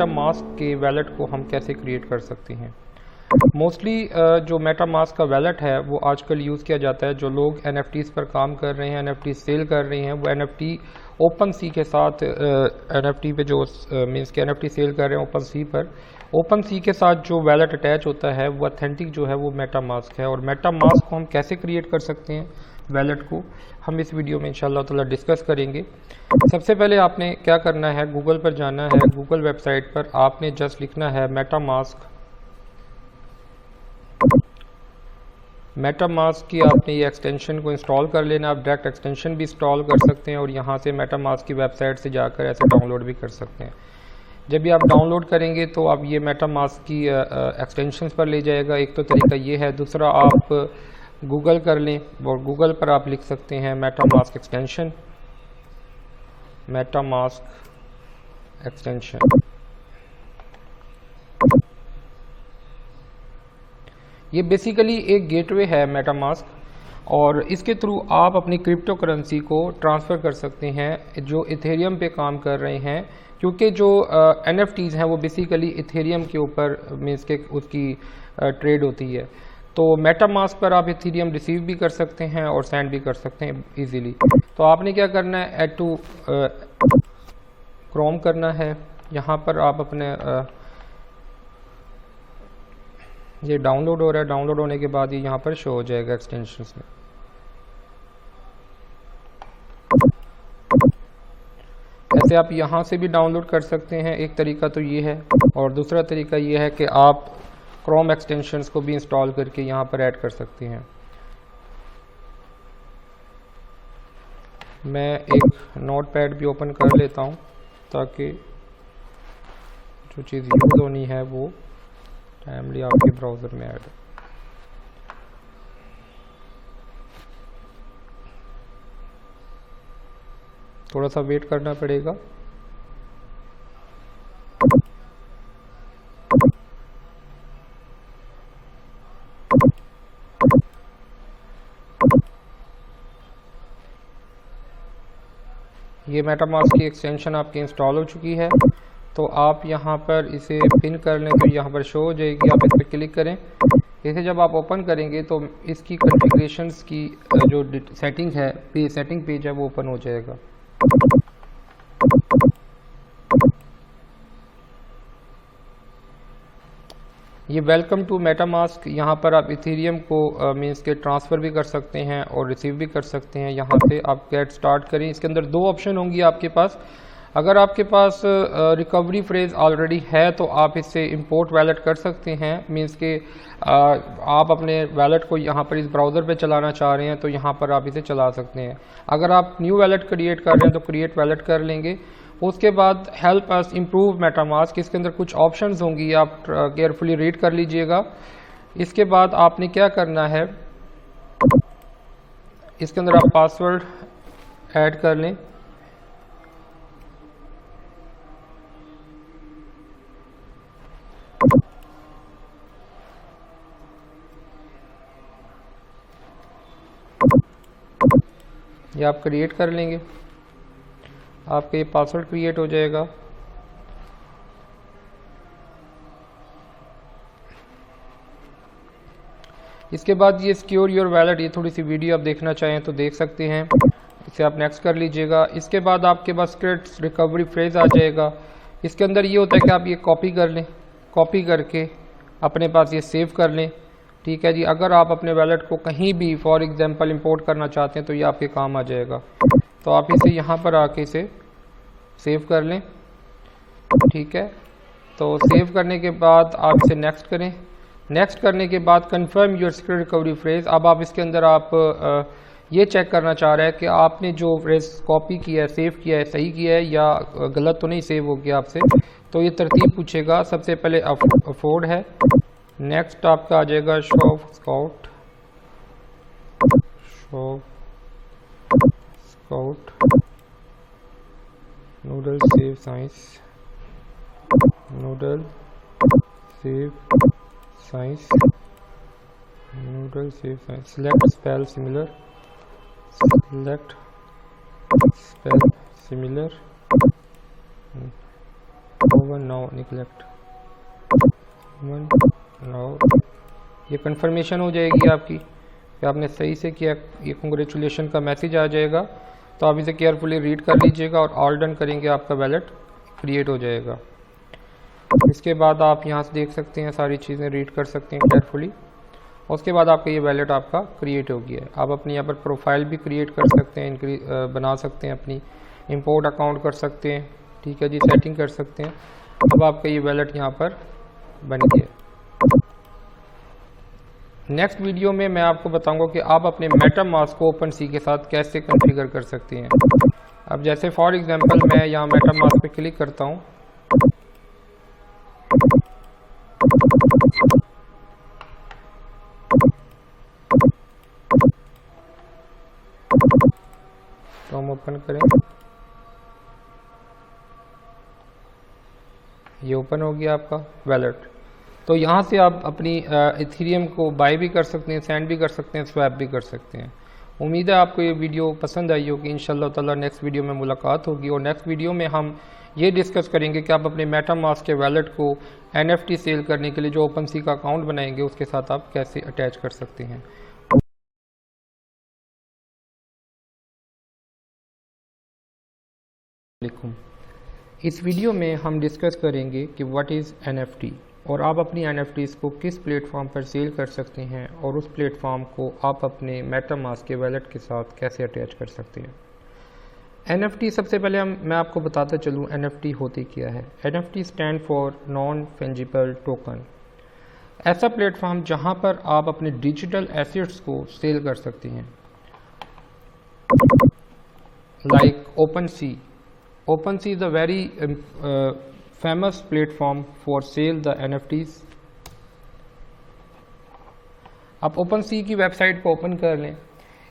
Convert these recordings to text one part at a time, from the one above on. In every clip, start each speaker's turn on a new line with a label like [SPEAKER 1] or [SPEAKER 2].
[SPEAKER 1] MetaMask के wallet को हम कैसे क्रिएट कर सकते हैं। मोस्टली जो मेटामास्क का वैलेट है वो आजकल यूज़ किया जाता है। जो लोग NFTs पर काम कर रहे हैं, NFT सेल कर रहे हैं, वो NFT ओपन सी के साथ NFT पे जो मीन्स के NFT सेल कर रहे हैं ओपन सी पर, ओपन सी के साथ जो वैलेट अटैच होता है वो ऑथेंटिक जो है वो मेटामास्क है। और मेटामास्क को हम कैसे क्रिएट कर सकते हैं वैलेट को, हम इस वीडियो में इंशाल्लाह ताला डिस्कस करेंगे। सबसे पहले आपने क्या करना है, गूगल पर जाना है। गूगल वेबसाइट पर आपने जस्ट लिखना है मेटामास्क की आपने ये एक्सटेंशन को इंस्टॉल कर लेना। आप डायरेक्ट एक्सटेंशन भी इंस्टॉल कर सकते हैं और यहाँ से मेटामास्क की वेबसाइट से जाकर ऐसे डाउनलोड भी कर सकते हैं। जब भी आप डाउनलोड करेंगे तो आप ये मेटामास्क की एक्सटेंशंस पर ले जाएगा। एक तो तरीका ये है, दूसरा आप गूगल कर लें और गूगल पर आप लिख सकते हैं मेटामास्क एक्सटेंशन, मेटामास्क एक्सटेंशन। ये बेसिकली एक गेटवे है मेटामास्क, और इसके थ्रू आप अपनी क्रिप्टो करेंसी को ट्रांसफ़र कर सकते हैं जो इथेरियम पे काम कर रहे हैं। क्योंकि जो NFTs हैं वो बेसिकली इथेरियम के ऊपर मीन्स के उसकी ट्रेड होती है। तो मेटामास्क पर आप इथेरियम रिसीव भी कर सकते हैं और सेंड भी कर सकते हैं इजीली। तो आपने क्या करना है, ऐड टू क्रोम करना है। यहाँ पर आप अपने ये डाउनलोड हो रहा है, डाउनलोड होने के बाद ये यहाँ पर शो हो जाएगा एक्सटेंशंस में। ऐसे आप यहाँ से भी डाउनलोड कर सकते हैं, एक तरीका तो ये है। और दूसरा तरीका ये है कि आप क्रोम एक्सटेंशंस को भी इंस्टॉल करके यहाँ पर ऐड कर सकते हैं। मैं एक नोटपैड भी ओपन कर लेता हूँ ताकि जो चीज़ यूज़ होनी है वो टाइमली आपके ब्राउज़र में ऐड। थोड़ा सा वेट करना पड़ेगा। ये मेटामास्क की एक्सटेंशन आपकी इंस्टॉल हो चुकी है। तो आप यहाँ पर इसे पिन कर लें तो यहाँ पर शो हो जाएगी। आप इस पर क्लिक करें। इसे जब आप ओपन करेंगे तो इसकी कॉन्फ़िगरेशंस की जो सेटिंग है, सेटिंग पेज है वो ओपन हो जाएगा। ये वेलकम टू मेटामास्क, यहाँ पर आप इथेरियम को मीन्स के ट्रांसफ़र भी कर सकते हैं और रिसीव भी कर सकते हैं। यहाँ से आप गेट स्टार्ट करें। इसके अंदर दो ऑप्शन होंगी आपके पास। अगर आपके पास रिकवरी फ्रेज ऑलरेडी है तो आप इससे इंपोर्ट वैलेट कर सकते हैं। मींस के आप अपने वैलेट को यहाँ पर इस ब्राउज़र पे चलाना चाह रहे हैं तो यहाँ पर आप इसे चला सकते हैं। अगर आप न्यू वैलेट क्रिएट कर रहे हैं तो क्रिएट वैलेट कर लेंगे। उसके बाद हेल्प अस इम्प्रूव मेटामास्क, इसके अंदर कुछ ऑप्शंस होंगी, आप केयरफुली रीड कर लीजिएगा। इसके बाद आपने क्या करना है, इसके अंदर आप पासवर्ड ऐड कर लें। ये आप क्रिएट कर लेंगे, आपका ये पासवर्ड क्रिएट हो जाएगा। इसके बाद ये सिक्योर योर वैलेट, ये थोड़ी सी वीडियो आप देखना चाहें तो देख सकते हैं। इसे आप नेक्स्ट कर लीजिएगा। इसके बाद आपके पास क्रेडिट रिकवरी फ्रेज आ जाएगा। इसके अंदर ये होता है कि आप ये कॉपी कर लें, कॉपी करके अपने पास ये सेव कर लें। ठीक है जी। अगर आप अपने वैलेट को कहीं भी फॉर एग्जांपल इंपोर्ट करना चाहते हैं तो ये आपके काम आ जाएगा। तो आप इसे यहाँ पर आके इसे सेव कर लें। ठीक है। तो सेव करने के बाद आप इसे नेक्स्ट करें। नेक्स्ट करने के बाद confirm your secure recovery phrase. अब आप इसके अंदर आप ये चेक करना चाह रहे हैं कि आपने जो फ्रेज कॉपी किया है, सेव किया है, सही किया है या गलत तो नहीं सेव हो गया आपसे। तो ये तरतीब पूछेगा। सबसे पहले अफोर्ड है, नेक्स्ट आपका आ जाएगा show scout, noodle save science, noodle save science, noodle save science, select spell similar, select spell similar, over now neglect now, ये कंफर्मेशन हो जाएगी आपकी कि आपने सही से किया, ये कंग्रेचुलेशन का मैसेज आ जाएगा। तो आप इसे केयरफुली रीड कर लीजिएगा और ऑल डन करेंगे, आपका वैलेट क्रिएट हो जाएगा। इसके बाद आप यहाँ से देख सकते हैं, सारी चीज़ें रीड कर सकते हैं केयरफुली। उसके बाद आपका ये वैलेट आपका क्रिएट हो गया है। आप अपनी यहाँ पर प्रोफाइल भी क्रिएट कर सकते हैं, बना सकते हैं, अपनी इंपोर्ट अकाउंट कर सकते हैं, ठीक है जी, सेटिंग कर सकते हैं। अब आपका ये वैलेट यहाँ पर बन गया। नेक्स्ट वीडियो में मैं आपको बताऊंगा कि आप अपने मेटामास्क को ओपनसी के साथ कैसे कॉन्फ़िगर कर सकते हैं। अब जैसे फॉर एग्जांपल मैं यहाँ मेटामास्क पे क्लिक करता हूँ, तो हम ओपन करें, ये ओपन हो गया आपका वैलेट। तो यहाँ से आप अपनी इथेरियम को बाय भी कर सकते हैं, सेंड भी कर सकते हैं, स्वैप भी कर सकते हैं। उम्मीद है आपको ये वीडियो पसंद आई होगी। इंशाल्लाह ताला नेक्स्ट वीडियो में मुलाकात होगी, और नेक्स्ट वीडियो में हम ये डिस्कस करेंगे कि आप अपने मेटामास्क के वैलेट को NFT सेल करने के लिए जो ओपनसी का अकाउंट बनाएंगे उसके साथ आप कैसे अटैच कर सकते हैं। इस वीडियो में हम डिस्कस करेंगे कि व्हाट इज़ NFT और आप अपनी NFTs को किस प्लेटफॉर्म पर सेल कर सकते हैं, और उस प्लेटफॉर्म को आप अपने मेटामास्क के वैलेट के साथ कैसे अटैच कर सकते हैं। NFT सबसे पहले मैं आपको बताता चलूँ NFT होती क्या है। NFT stand for non fungible token. ऐसा प्लेटफॉर्म जहां पर आप अपने डिजिटल एसेट्स को सेल कर सकते हैं, like OpenSea is a very famous platform for sale the NFTs। आप OpenSea की वेबसाइट को ओपन कर लें,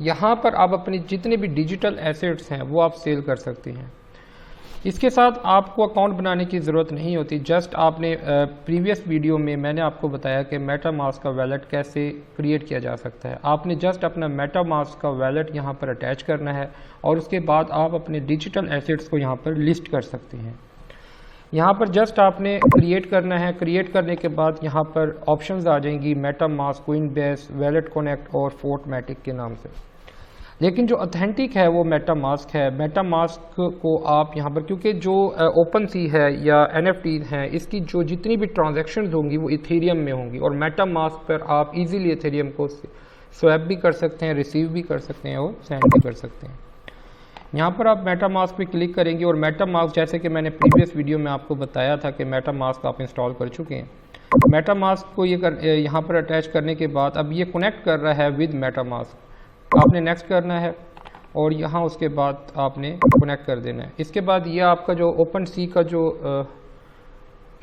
[SPEAKER 1] यहाँ पर आप अपने जितने भी डिजिटल एसेट्स हैं वो आप सेल कर सकते हैं। इसके साथ आपको अकाउंट बनाने की ज़रूरत नहीं होती। जस्ट आपने प्रीवियस वीडियो में मैंने आपको बताया कि मेटामास्क का वैलेट कैसे क्रिएट किया जा सकता है। आपने जस्ट अपना मेटामास्क का वैलेट यहाँ पर अटैच करना है, और उसके बाद आप अपने डिजिटल एसेट्स को यहाँ पर लिस्ट कर सकते हैं। यहाँ पर जस्ट आपने क्रिएट करना है। क्रिएट करने के बाद यहाँ पर ऑप्शंस आ जाएंगी मेटामास्क, कोइनबेस, वैलेट कनेक्ट और फोर्टमैटिक के नाम से। लेकिन जो ऑथेंटिक है वो मेटामास्क है। मेटामास्क को आप यहाँ पर, क्योंकि जो OpenSea है या NFT है, इसकी जो जितनी भी ट्रांजैक्शंस होंगी वो इथेरियम में होंगी, और मेटामास्क पर आप इजीली इथेरियम को स्वैप भी कर सकते हैं, रिसीव भी कर सकते हैं और सेंड भी कर सकते हैं। यहाँ पर आप मेटामास्क पे क्लिक करेंगे, और मेटामास्क जैसे कि मैंने प्रीवियस वीडियो में आपको बताया था कि मेटामास्क आप इंस्टॉल कर चुके हैं। मेटामास्क को यहाँ पर अटैच करने के बाद अब ये कनेक्ट कर रहा है विद मेटामास्क। आपने नेक्स्ट करना है, और यहाँ उसके बाद आपने कनेक्ट कर देना है। इसके बाद ये आपका जो OpenSea का जो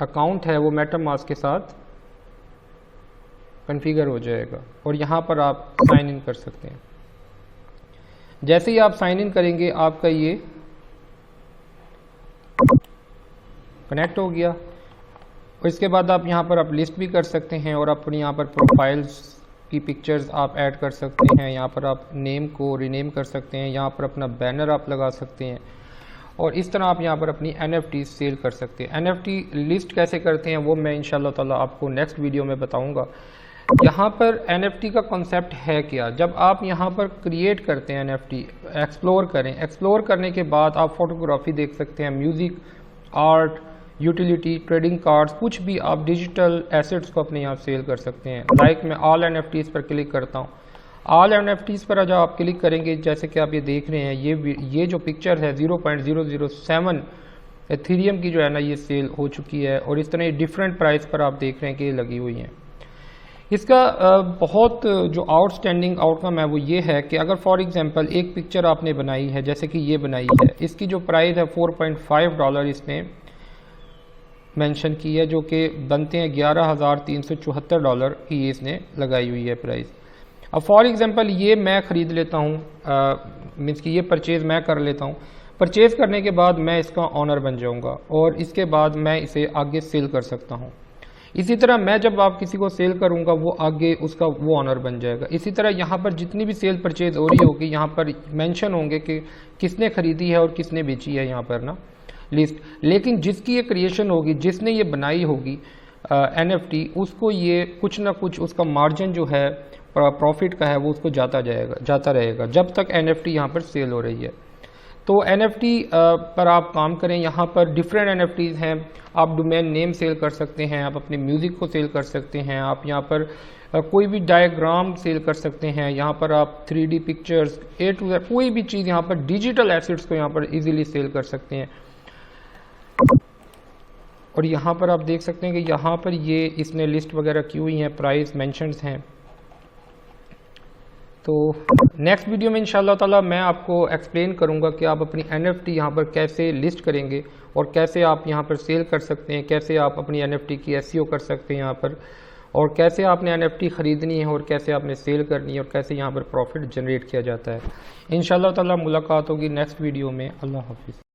[SPEAKER 1] अकाउंट है वो मेटामास्क के साथ कॉन्फ़िगर हो जाएगा, और यहाँ पर आप साइन इन कर सकते हैं। जैसे ही आप साइन इन करेंगे आपका ये कनेक्ट हो गया, और इसके बाद आप यहाँ पर आप लिस्ट भी कर सकते हैं, और अपनी यहाँ पर प्रोफाइल्स की पिक्चर्स आप ऐड कर सकते हैं। यहाँ पर आप नेम को रीनेम कर सकते हैं, यहाँ पर अपना बैनर आप लगा सकते हैं, और इस तरह आप यहाँ पर अपनी NFT सेल कर सकते हैं। NFT लिस्ट कैसे करते हैं वो मैं इंशाल्लाह ताला आपको नेक्स्ट वीडियो में बताऊँगा। यहाँ पर NFT का कॉन्सेप्ट है क्या। जब आप यहाँ पर क्रिएट करते हैं NFT, एक्सप्लोर करें, एक्सप्लोर करने के बाद आप फोटोग्राफी देख सकते हैं, music, art, utility, trading cards, कुछ भी आप डिजिटल एसेट्स को अपने यहाँ सेल कर सकते हैं। लाइक मैं ऑल NFTs पर क्लिक करता हूँ। ऑल NFTs पर जब आप क्लिक करेंगे, जैसे कि आप ये देख रहे हैं, ये जो पिक्चर है 0.007 एथेरियम की जो है ना, ये सेल हो चुकी है, और इस तरह डिफरेंट प्राइस पर आप देख रहे हैं कि ये लगी हुई हैं। इसका बहुत जो आउटस्टैंडिंग आउटकम है वो ये है कि अगर फॉर एग्जांपल एक पिक्चर आपने बनाई है, जैसे कि ये बनाई है, इसकी जो प्राइस है $4.5 इसने मेंशन की है, जो कि बनते हैं $11,374 की इसने लगाई हुई है प्राइस। अब फॉर एग्जांपल ये मैं ख़रीद लेता हूँ, मीन्स कि ये परचेज़ मैं कर लेता हूँ। परचेज़ करने के बाद मैं इसका ऑनर बन जाऊँगा, और इसके बाद मैं इसे आगे सेल कर सकता हूँ। इसी तरह मैं जब आप किसी को सेल करूंगा वो आगे उसका वो ऑनर बन जाएगा। इसी तरह यहाँ पर जितनी भी सेल परचेज हो रही होगी, यहाँ पर मेंशन होंगे कि किसने खरीदी है और किसने बेची है यहाँ पर ना। लिस्ट। लेकिन जिसकी ये क्रिएशन होगी, जिसने ये बनाई होगी NFT, उसको ये कुछ ना कुछ उसका मार्जिन जो है प्रॉफिट का है वो उसको जाता रहेगा जब तक NFT यहाँ पर सेल हो रही है। तो NFT पर आप काम करें। यहाँ पर डिफरेंट NFTs हैं। आप डोमेन नेम सेल कर सकते हैं, आप अपने म्यूज़िक को सेल कर सकते हैं, आप यहाँ पर कोई भी डायग्राम सेल कर सकते हैं, यहाँ पर आप 3D pictures A to Z कोई भी चीज़, यहाँ पर डिजिटल एसेट्स को यहाँ पर इजीली सेल कर सकते हैं। और यहाँ पर आप देख सकते हैं कि यहाँ पर ये इसने लिस्ट वगैरह की हुई हैं, प्राइस मेंशन्स हैं। तो नेक्स्ट वीडियो में इंशाल्लाह ताला मैं आपको एक्सप्लेन करूँगा कि आप अपनी NFT यहाँ पर कैसे लिस्ट करेंगे और कैसे आप यहाँ पर सेल कर सकते हैं, कैसे आप अपनी NFT की SEO कर सकते हैं यहाँ पर, और कैसे आपने NFT ख़रीदनी है और कैसे आपने सेल करनी है और कैसे यहाँ पर प्रॉफिट जनरेट किया जाता है। इंशाल्लाह ताला मुलाकात होगी नेक्स्ट वीडियो में। अल्लाह हाफिज़।